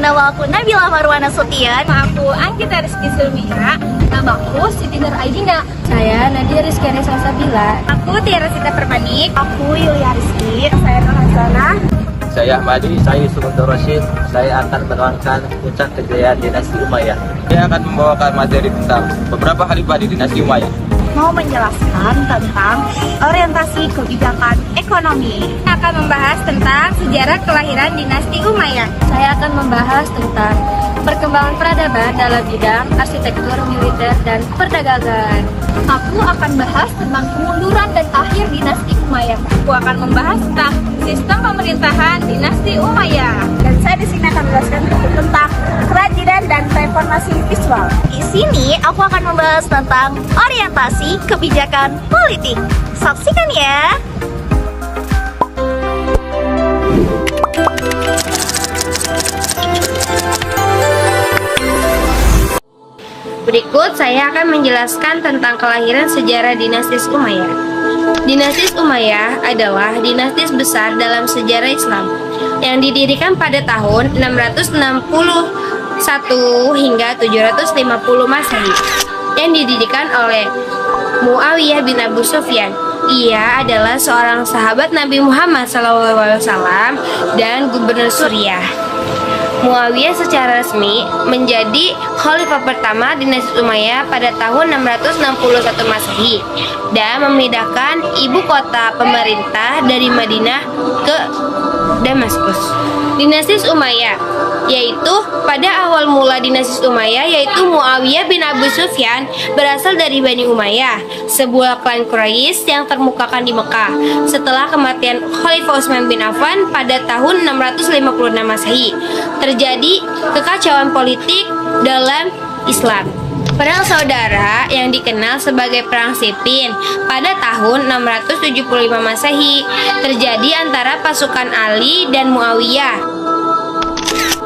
Nama aku Nabila Marwana Sution. Aku Anggita Rizky Silvia. Namaku Siti Nur Aidina. Saya Nadia Rizky Salsabila. Aku Tiara Sita Permanik. Aku Yulia Rizky. Saya Nur Hasanah. Saya Ahmadi, saya Sumunto Rashid. Saya akan menerangkan puncak kejayaan dinasti Umayyah. Saya akan membawakan materi tentang beberapa khalifah di dinasti Umayyah. Mau menjelaskan tentang orientasi kebijakan ekonomi. Saya akan membahas tentang sejarah kelahiran dinasti Umayyah. Saya akan membahas tentang perkembangan peradaban dalam bidang arsitektur, militer, dan perdagangan. Aku akan bahas tentang kemunduran dan akhir dinasti Umayyah. Aku akan membahas tentang sistem pemerintahan dinasti Umayyah. Dan saya di sini akan menjelaskan tentang kerajinan dan reformasi visual. Di sini aku akan membahas tentang orientasi kebijakan politik. Saksikan ya. Berikut saya akan menjelaskan tentang kelahiran sejarah dinasti Umayyah. Dinasti Umayyah adalah dinasti besar dalam sejarah Islam yang didirikan pada tahun 661 hingga 750 Masehi, yang didirikan oleh Muawiyah bin Abu Sufyan. Ia adalah seorang sahabat Nabi Muhammad SAW dan gubernur Suriah. Muawiyah secara resmi menjadi khalifah pertama dinasti Umayyah pada tahun 661 Masehi dan memindahkan ibu kota pemerintah dari Madinah ke Damaskus. Dinasti Umayyah, yaitu pada awal mula dinasti Umayyah yaitu Muawiyah bin Abu Sufyan, berasal dari Bani Umayyah, sebuah klan Quraisy yang termukakan di Mekah setelah kematian Khalifah Utsman bin Affan pada tahun 656 Masehi. Terjadi kekacauan politik dalam Islam. Perang saudara yang dikenal sebagai Perang Siffin pada tahun 675 Masehi terjadi antara pasukan Ali dan Muawiyah.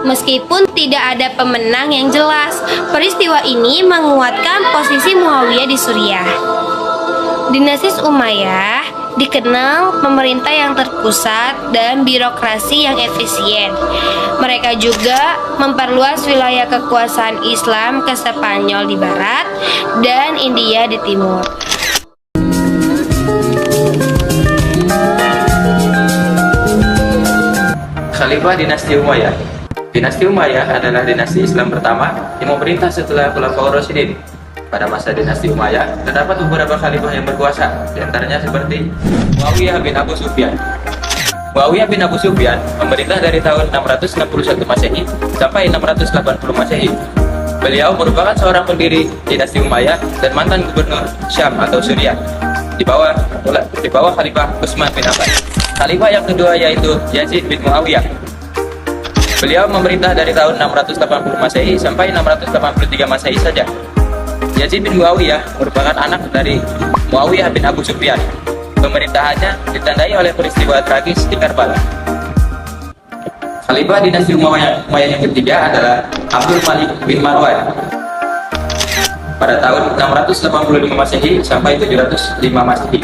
Meskipun tidak ada pemenang yang jelas, peristiwa ini menguatkan posisi Muawiyah di Suriah. Dinasti Umayyah dikenal pemerintah yang terpusat dan birokrasi yang efisien. Mereka juga memperluas wilayah kekuasaan Islam ke Spanyol di barat dan India di timur. Khalifah dinasti Umayyah. Dinasti Umayyah adalah dinasti Islam pertama yang memerintah setelah Khulafaur Rasyidin. Pada masa dinasti Umayyah, terdapat beberapa khalifah yang berkuasa, diantaranya seperti Muawiyah bin Abu Sufyan. Muawiyah bin Abu Sufyan memerintah dari tahun 661 Masehi sampai 680 Masehi. Beliau merupakan seorang pendiri dinasti Umayyah dan mantan gubernur Syam atau Suriah di bawah Khalifah Utsman bin Affan. Khalifah yang kedua yaitu Yazid bin Muawiyah. Beliau memerintah dari tahun 680 Masehi sampai 683 Masehi saja. Yazid bin Muawiyah merupakan anak dari Muawiyah bin Abu Sufyan. Pemerintahannya ditandai oleh peristiwa tragis di Karbala. Khalifah dinasti Umayyah yang ketiga adalah Abdul Malik bin Marwan. Pada tahun 685 Masehi sampai 705 Masehi.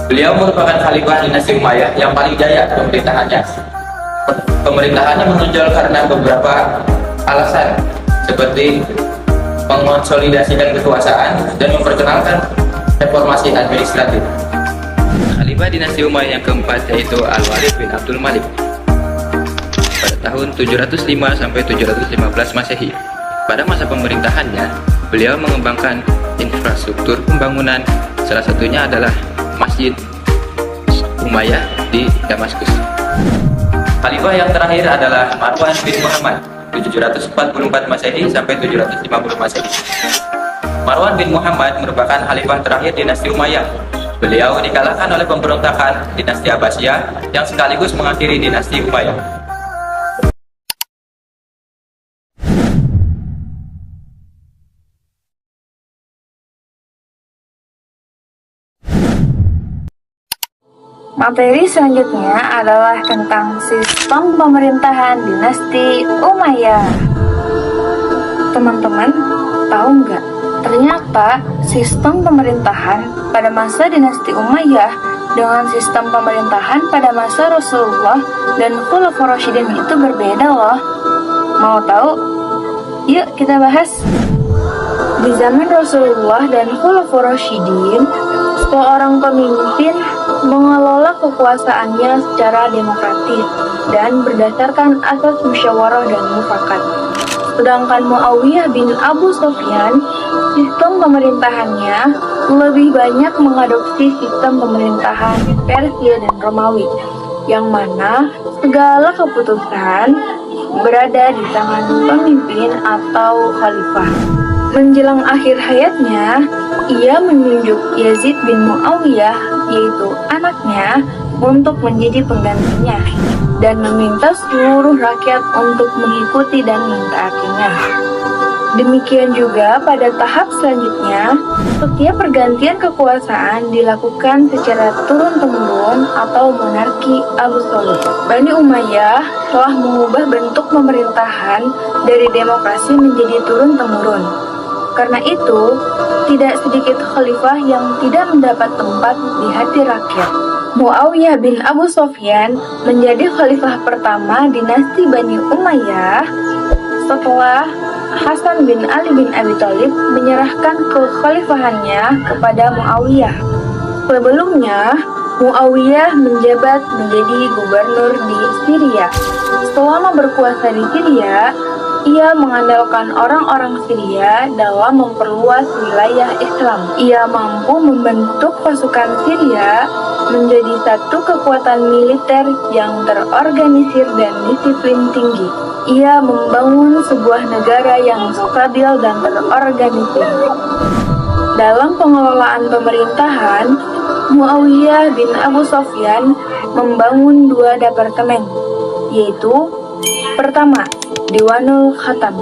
Beliau merupakan khalifah dinasti Umayyah yang paling jaya pemerintahannya. Pemerintahannya menonjol karena beberapa alasan, seperti mengonsolidasikan kekuasaan dan memperkenalkan reformasi administratif. Khalifah dinasti Umayyah yang keempat yaitu Al-Walid bin Abdul Malik pada tahun 705 sampai 715 Masehi. Pada masa pemerintahannya, beliau mengembangkan infrastruktur pembangunan, salah satunya adalah Masjid Umayyah di Damaskus. Khalifah yang terakhir adalah Marwan bin Muhammad 744 Masehi sampai 750 Masehi. Marwan bin Muhammad merupakan khalifah terakhir dinasti Umayyah. Beliau dikalahkan oleh pemberontakan dinasti Abbasiyah yang sekaligus mengakhiri dinasti Umayyah. Materi selanjutnya adalah tentang sistem pemerintahan dinasti Umayyah. Teman-teman, tahu nggak? Ternyata sistem pemerintahan pada masa dinasti Umayyah dengan sistem pemerintahan pada masa Rasulullah dan Khulafaur Rasyidin itu berbeda loh. Mau tahu? Yuk kita bahas. Di zaman Rasulullah dan Khulafaur Rasyidin, seorang pemimpin mengelola kekuasaannya secara demokratis dan berdasarkan asas musyawarah dan mufakat. Sedangkan Muawiyah bin Abu Sufyan, sistem pemerintahannya lebih banyak mengadopsi sistem pemerintahan Persia dan Romawi, yang mana segala keputusan berada di tangan pemimpin atau khalifah. Menjelang akhir hayatnya, ia menunjuk Yazid bin Muawiyah, yaitu anaknya, untuk menjadi penggantinya dan meminta seluruh rakyat untuk mengikuti dan mentaatinya. Demikian juga pada tahap selanjutnya, setiap pergantian kekuasaan dilakukan secara turun-temurun atau monarki absolut. Bani Umayyah telah mengubah bentuk pemerintahan dari demokrasi menjadi turun-temurun. Karena itu, tidak sedikit khalifah yang tidak mendapat tempat di hati rakyat. Muawiyah bin Abu Sufyan menjadi khalifah pertama dinasti Bani Umayyah setelah Hasan bin Ali bin Abi Thalib menyerahkan kekhalifahannya kepada Muawiyah. Sebelumnya, Muawiyah menjabat menjadi gubernur di Syria. Selama berkuasa di Syria, ia mengandalkan orang-orang Syria dalam memperluas wilayah Islam. Ia mampu membentuk pasukan Syria menjadi satu kekuatan militer yang terorganisir dan disiplin tinggi. Ia membangun sebuah negara yang stabil dan terorganisir. Dalam pengelolaan pemerintahan, Muawiyah bin Abu Sufyan membangun 2 departemen, yaitu pertama, Diwanul Khatam,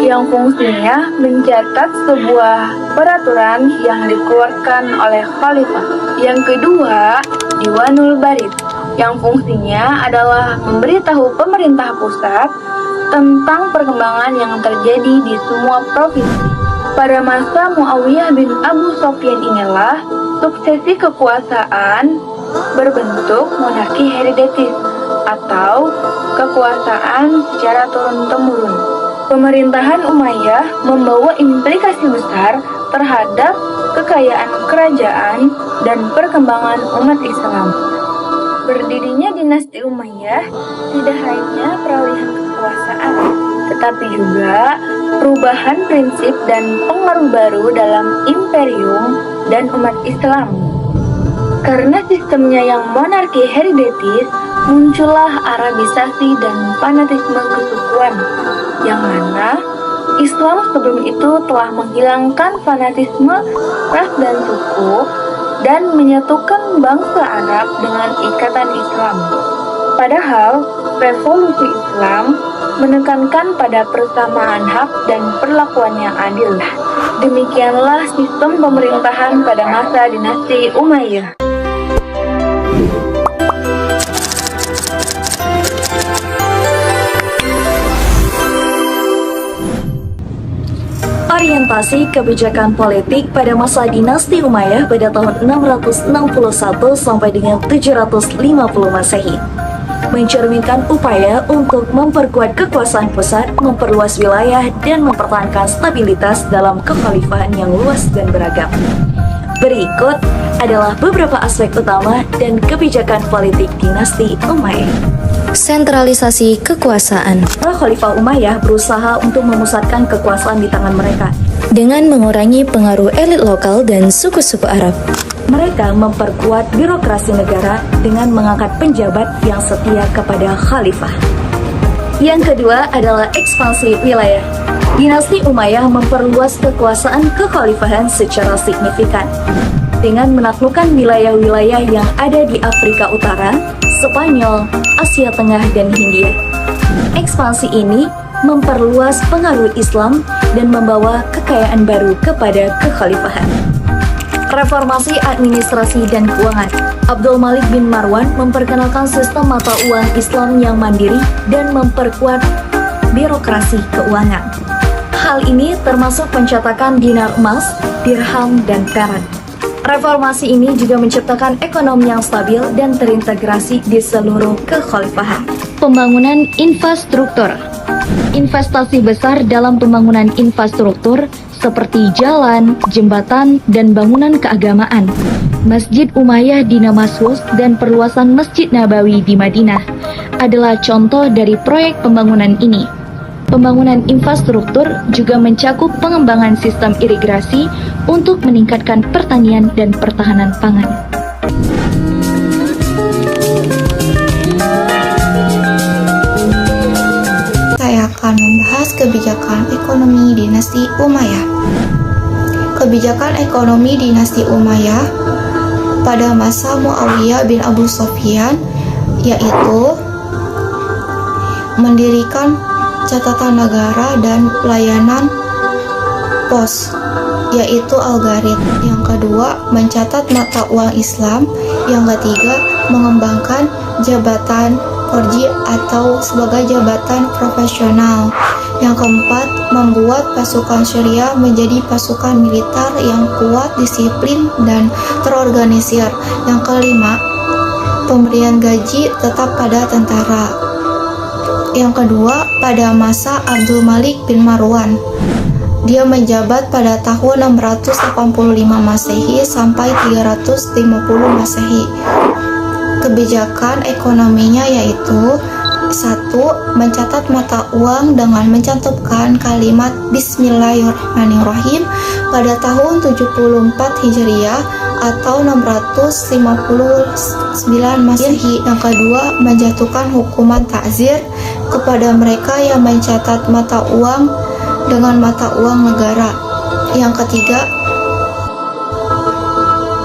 yang fungsinya mencatat sebuah peraturan yang dikeluarkan oleh khalifah. Yang kedua, Diwanul Barid, yang fungsinya adalah memberitahu pemerintah pusat tentang perkembangan yang terjadi di semua provinsi. Pada masa Muawiyah bin Abu Sufyan inilah suksesi kekuasaan berbentuk monarki hereditaris atau kekuasaan secara turun-temurun. Pemerintahan Umayyah membawa implikasi besar terhadap kekayaan kerajaan dan perkembangan umat Islam. Berdirinya dinasti Umayyah tidak hanya peralihan kekuasaan, tetapi juga perubahan prinsip dan pengaruh baru dalam imperium dan umat Islam. Karena sistemnya yang monarki hereditaris, muncullah Arabisasi dan fanatisme kesukuan, yang mana Islam sebelum itu telah menghilangkan fanatisme ras dan suku dan menyatukan bangsa Arab dengan ikatan Islam. Padahal, revolusi Islam menekankan pada persamaan hak dan perlakuan yang adil. Demikianlah sistem pemerintahan pada masa dinasti Umayyah. Orientasi kebijakan politik pada masa dinasti Umayyah pada tahun 661 sampai dengan 750 Masehi mencerminkan upaya untuk memperkuat kekuasaan pusat, memperluas wilayah, dan mempertahankan stabilitas dalam kekhalifahan yang luas dan beragam. Berikut adalah beberapa aspek utama dan kebijakan politik dinasti Umayyah. Sentralisasi kekuasaan. Para Khalifah Umayyah berusaha untuk memusatkan kekuasaan di tangan mereka dengan mengurangi pengaruh elit lokal dan suku-suku Arab. Mereka memperkuat birokrasi negara dengan mengangkat penjabat yang setia kepada khalifah. Yang kedua adalah ekspansi wilayah. Dinasti Umayyah memperluas kekuasaan kekhalifahan secara signifikan dengan menaklukkan wilayah-wilayah yang ada di Afrika Utara, Spanyol, Asia Tengah, dan Hindia. Ekspansi ini memperluas pengaruh Islam dan membawa kekayaan baru kepada kekhalifahan. Reformasi administrasi dan keuangan. Abdul Malik bin Marwan memperkenalkan sistem mata uang Islam yang mandiri dan memperkuat birokrasi keuangan. Hal ini termasuk pencetakan dinar emas, dirham, dan perak. Reformasi ini juga menciptakan ekonomi yang stabil dan terintegrasi di seluruh kekhalifahan. Pembangunan infrastruktur. Investasi besar dalam pembangunan infrastruktur seperti jalan, jembatan, dan bangunan keagamaan. Masjid Umayyah di Damaskus dan perluasan Masjid Nabawi di Madinah adalah contoh dari proyek pembangunan ini. Pembangunan infrastruktur juga mencakup pengembangan sistem irigasi untuk meningkatkan pertanian dan pertahanan pangan. Saya akan membahas kebijakan ekonomi dinasti Umayyah. Kebijakan ekonomi dinasti Umayyah pada masa Muawiyah bin Abu Sufyan yaitu mendirikan catatan negara dan layanan pos yaitu algarit. Yang kedua, mencatat mata uang Islam. Yang ketiga, mengembangkan jabatan Korji atau sebagai jabatan profesional. Yang keempat, membuat pasukan Syariah menjadi pasukan militer yang kuat, disiplin, dan terorganisir. Yang kelima, pemberian gaji tetap pada tentara. Yang kedua, pada masa Abdul Malik bin Marwan. Dia menjabat pada tahun 685 Masehi sampai 350 Masehi. Kebijakan ekonominya yaitu 1. Mencatat mata uang dengan mencantumkan kalimat Bismillahirrahmanirrahim pada tahun 74 Hijriah atau 659 Masehi. Yang kedua, menjatuhkan hukuman ta'zir kepada mereka yang mencatat mata uang dengan mata uang negara. Yang ketiga,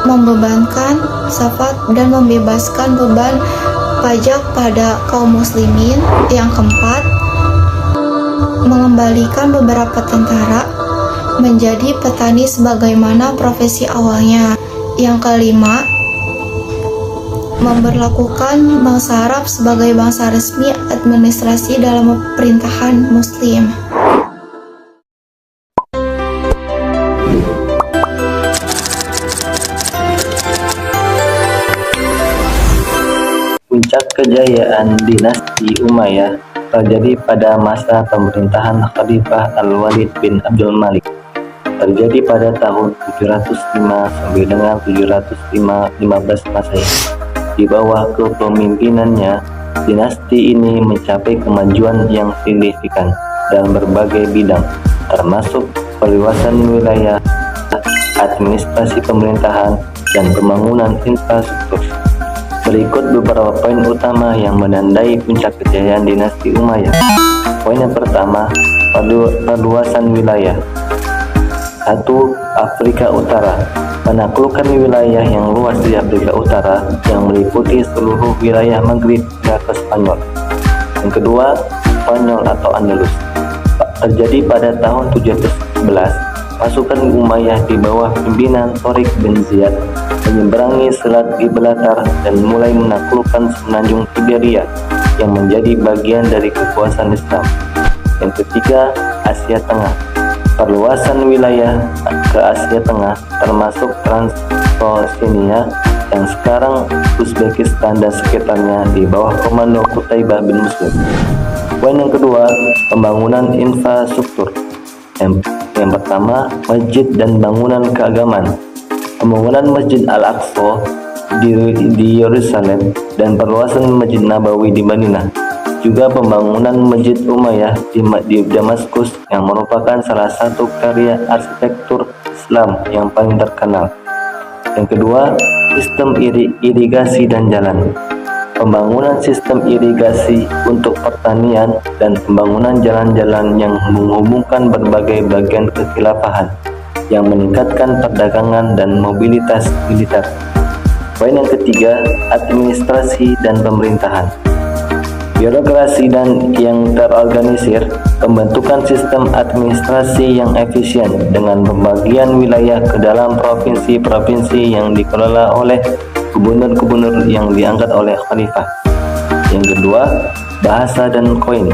membebankan zakat dan membebaskan beban pajak pada kaum muslimin. Yang keempat, mengembalikan beberapa tentara menjadi petani sebagaimana profesi awalnya. Yang kelima, memberlakukan bangsa Arab sebagai bangsa resmi administrasi dalam pemerintahan muslim. Puncak kejayaan dinasti Umayyah terjadi pada masa pemerintahan Khalifah Al-Walid bin Abdul Malik. Terjadi pada tahun 705 sampai dengan 715 Masehi. Di bawah kepemimpinannya, dinasti ini mencapai kemajuan yang signifikan dalam berbagai bidang, termasuk perluasan wilayah, administrasi pemerintahan, dan pembangunan infrastruktur. Berikut beberapa poin utama yang menandai puncak kejayaan dinasti Umayyah. Poin yang pertama, perluasan wilayah. 1. Afrika Utara. Menaklukkan wilayah yang luas di Afrika Utara yang meliputi seluruh wilayah Maghrib hingga ke Spanyol. Yang kedua, Spanyol atau Andalus. Terjadi pada tahun 711, pasukan Umayyah di bawah pimpinan Tariq bin Ziyad menyeberangi Selat Gibraltar dan mulai menaklukkan semenanjung Iberia yang menjadi bagian dari kekuasaan Islam. Yang ketiga, Asia Tengah. Perluasan wilayah ke Asia Tengah termasuk Transylvania yang sekarang Uzbekistan dan sekitarnya di bawah komando Qutaibah bin Muslim. Poin yang kedua, pembangunan infrastruktur. Yang pertama, masjid dan bangunan keagamaan. Pembangunan Masjid Al-Aqsa di Yerusalem dan perluasan Masjid Nabawi di Madinah. Juga pembangunan Masjid Umayyah di Damaskus yang merupakan salah satu karya arsitektur Islam yang paling terkenal. Yang kedua, sistem irigasi dan jalan. Pembangunan sistem irigasi untuk pertanian dan pembangunan jalan-jalan yang menghubungkan berbagai bagian kekhilafahan yang meningkatkan perdagangan dan mobilitas militer. Poin yang ketiga, administrasi dan pemerintahan. Birokrasi dan yang terorganisir, pembentukan sistem administrasi yang efisien dengan pembagian wilayah ke dalam provinsi-provinsi yang dikelola oleh gubernur-gubernur yang diangkat oleh khalifah. Yang kedua, bahasa dan koin.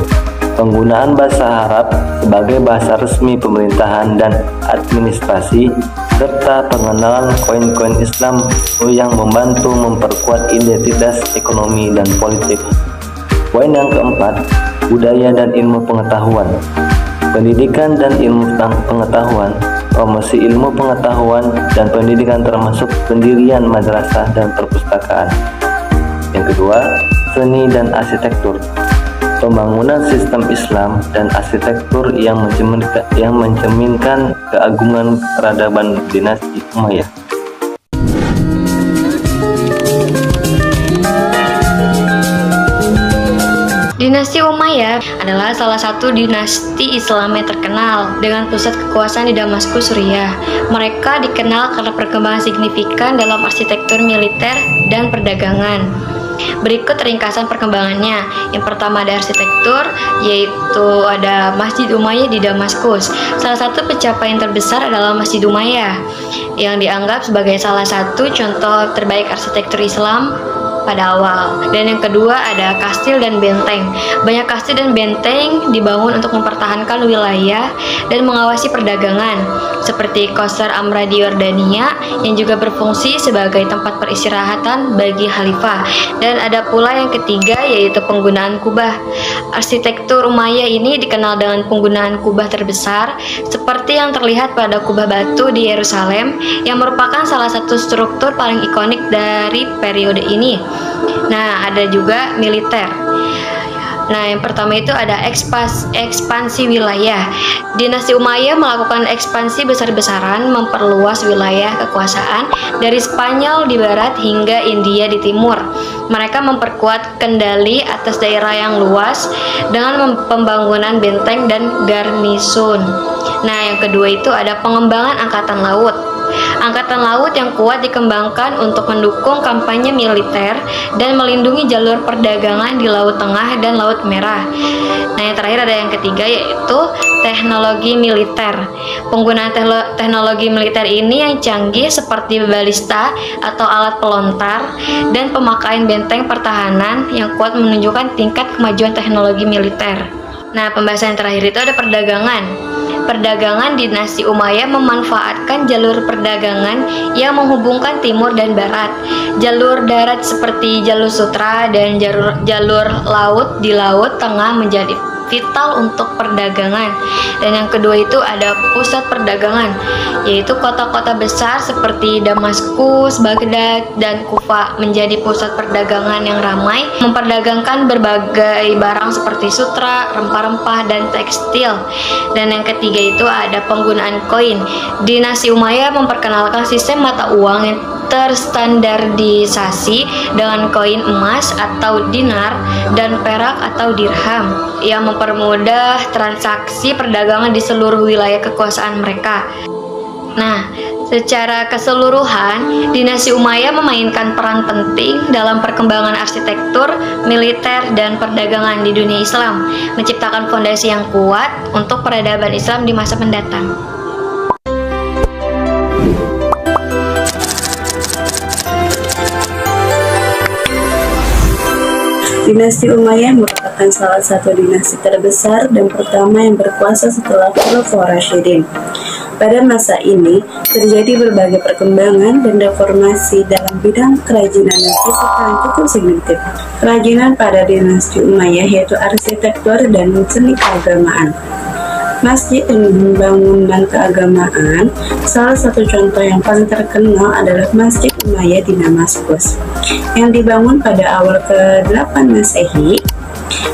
Penggunaan bahasa Arab sebagai bahasa resmi pemerintahan dan administrasi, serta pengenalan koin-koin Islam yang membantu memperkuat identitas ekonomi dan politik. Poin yang keempat, budaya dan ilmu pengetahuan. Pendidikan dan ilmu pengetahuan, promosi ilmu pengetahuan dan pendidikan termasuk pendirian madrasah dan perpustakaan. Yang kedua, seni dan arsitektur. Pembangunan sistem Islam dan arsitektur yang mencerminkan keagungan peradaban dinasti Umayyah. Dinasti Umayyah adalah salah satu dinasti Islam yang terkenal dengan pusat kekuasaan di Damaskus, Suriah. Mereka dikenal karena perkembangan signifikan dalam arsitektur militer dan perdagangan. Berikut ringkasan perkembangannya. Yang pertama ada arsitektur, yaitu ada Masjid Umayyah di Damaskus. Salah satu pencapaian terbesar adalah Masjid Umayyah, yang dianggap sebagai salah satu contoh terbaik arsitektur Islam pada awal. Dan yang kedua ada kastil dan benteng. Banyak kastil dan benteng dibangun untuk mempertahankan wilayah dan mengawasi perdagangan, seperti Qasr Amra di Yordania yang juga berfungsi sebagai tempat peristirahatan bagi khalifah. Dan ada pula yang ketiga, yaitu penggunaan kubah. Arsitektur Umayyah ini dikenal dengan penggunaan kubah terbesar, seperti yang terlihat pada kubah batu di Yerusalem, yang merupakan salah satu struktur paling ikonik dari periode ini. Nah, ada juga militer. Nah, yang pertama itu ada ekspansi wilayah. Dinasti Umayyah melakukan ekspansi besar-besaran, memperluas wilayah kekuasaan dari Spanyol di barat hingga India di timur. Mereka memperkuat kendali atas daerah yang luas dengan pembangunan benteng dan garnisun. Nah, yang kedua itu ada pengembangan angkatan laut. Angkatan laut yang kuat dikembangkan untuk mendukung kampanye militer dan melindungi jalur perdagangan di Laut Tengah dan Laut Merah. Nah, yang terakhir ada yang ketiga, yaitu teknologi militer. Penggunaan teknologi militer ini yang canggih seperti balista atau alat pelontar dan pemakaian benteng pertahanan yang kuat menunjukkan tingkat kemajuan teknologi militer. Nah, pembahasan yang terakhir itu ada perdagangan. Perdagangan dinasti Umayyah memanfaatkan jalur perdagangan yang menghubungkan timur dan barat. Jalur darat seperti jalur sutra dan jalur laut di Laut Tengah menjadi vital untuk perdagangan. Dan yang kedua itu ada pusat perdagangan, yaitu kota-kota besar seperti Damaskus, Baghdad, dan Kufa menjadi pusat perdagangan yang ramai, memperdagangkan berbagai barang seperti sutra, rempah-rempah, dan tekstil. Dan yang ketiga itu ada penggunaan koin. Dinasti Umayyah memperkenalkan sistem mata uang yang terstandardisasi dengan koin emas atau dinar dan perak atau dirham yang mempermudah transaksi perdagangan di seluruh wilayah kekuasaan mereka. Nah, secara keseluruhan, dinasti Umayyah memainkan peran penting dalam perkembangan arsitektur, militer, dan perdagangan di dunia Islam, menciptakan fondasi yang kuat untuk peradaban Islam di masa mendatang. Dinasti Umayyah merupakan salah satu dinasti terbesar dan pertama yang berkuasa setelah Khulafaur Rasyidin. Pada masa ini, terjadi berbagai perkembangan dan reformasi dalam bidang kerajinan dan fisika yang cukup signifikan. Kerajinan pada dinasti Umayyah yaitu arsitektur dan seni keagamaan. Masjid dan bangunan keagamaan, salah satu contoh yang paling terkenal adalah Masjid Umayyah di Damaskus, yang dibangun pada awal ke-8 Masehi.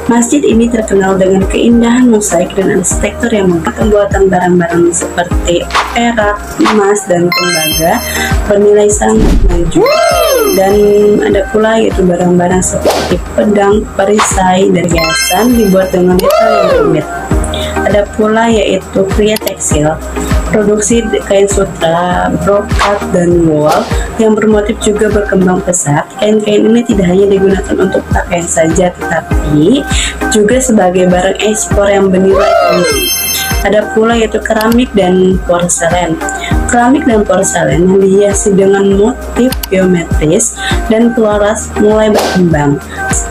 Masjid ini terkenal dengan keindahan mosaik dan arsitektur yang pembuatan barang-barang seperti perak, emas, dan tembaga bernilai sangat maju. Dan ada pula yaitu barang-barang seperti pedang, perisai, dan hiasan dibuat dengan detail yang rumit. Ada pula yaitu pria tekstil, produksi kain sutra, brokat, dan wool yang bermotif juga berkembang pesat. Kain-kain ini tidak hanya digunakan untuk pakaian saja, tetapi juga sebagai barang ekspor yang bernilai tinggi. Ada pula yaitu keramik dan porselen. Keramik dan porselen yang dihiasi dengan motif geometris dan floras mulai berkembang.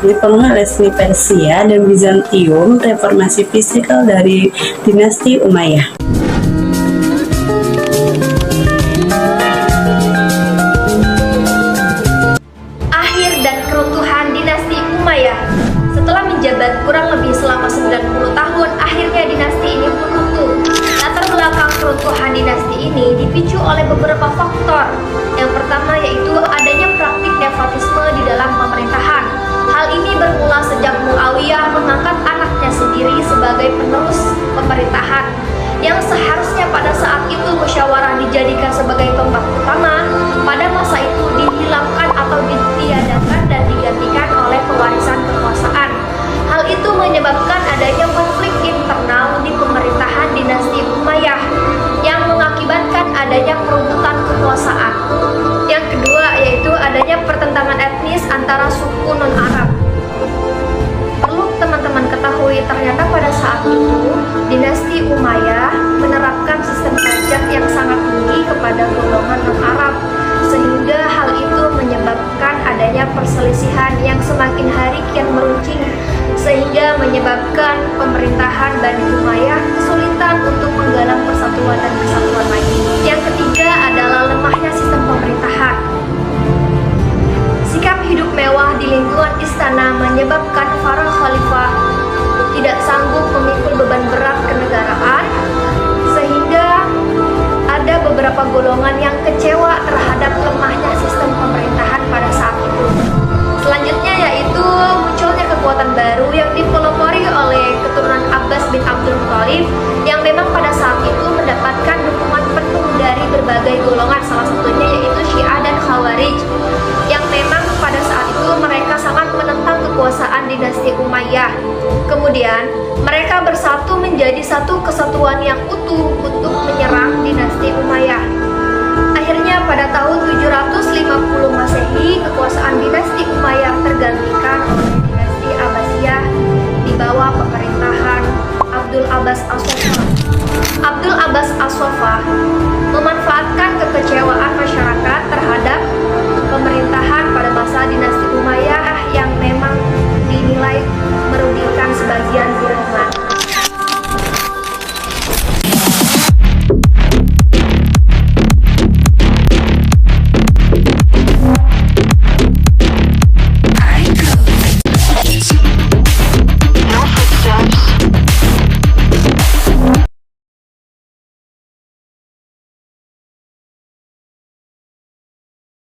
Dipengaruhi oleh seni Persia dan Bizantium, reformasi fisikal dari dinasti Umayyah. Akhir dan keruntuhan dinasti Umayyah. Setelah menjabat kurang lebih selama ini dipicu oleh beberapa faktor. Yang pertama yaitu adanya praktik nepotisme di dalam pemerintahan. Hal ini bermula sejak Muawiyah mengangkat anaknya sendiri sebagai penerus pemerintahan, yang seharusnya pada saat itu musyawarah dijadikan sebagai tonggak utama, pada masa itu dihilangkan atau ditiadakan dan digantikan oleh pewarisan kekuasaan. Hal itu menyebabkan adanya konflik internal di pemerintahan dinasti Umayyah yang mengakibatkan adanya perebutan kekuasaan. Yang kedua yaitu adanya pertentangan etnis antara suku non-Arab. Perlu teman-teman ketahui, ternyata pada saat itu dinasti Umayyah menerapkan sistem pajak yang sangat tinggi kepada golongan non-Arab, sehingga hal itu menyebabkan adanya perselisihan yang semakin hari kian meruncing, sehingga menyebabkan pemerintahan Bani Umayyah kesulitan untuk menggalang persatuan dan kesatuan lagi. Yang ketiga adalah lemahnya sistem pemerintahan. Sikap hidup mewah di lingkungan istana menyebabkan para khalifah tidak sanggup memikul beban berat kenegaraan, sehingga ada beberapa golongan yang kecewa terhadap lemahnya sistem pemerintahan pada saat itu. Selanjutnya yaitu munculnya kekuatan baru yang dipelopori oleh keturunan Abbas bin Abdul Thalib yang memang pada saat itu mendapatkan dukungan penuh dari berbagai golongan, salah satunya yaitu Syiah dan Khawarij, yang memang pada saat itu mereka sangat menentang kekuasaan dinasti Umayyah. Kemudian mereka bersatu menjadi satu kesatuan yang utuh untuk menyerang dinasti Umayyah. Akhirnya pada tahun 750 Masehi, kekuasaan dinasti Umayyah tergantikan oleh dinasti Abbasiyah di bawah pemerintahan Abdul Abbas As-Saffah. Abdul Abbas As-Saffah memanfaatkan kekecewaan masyarakat terhadap pemerintahan pada masa dinasti Umayyah yang memang dinilai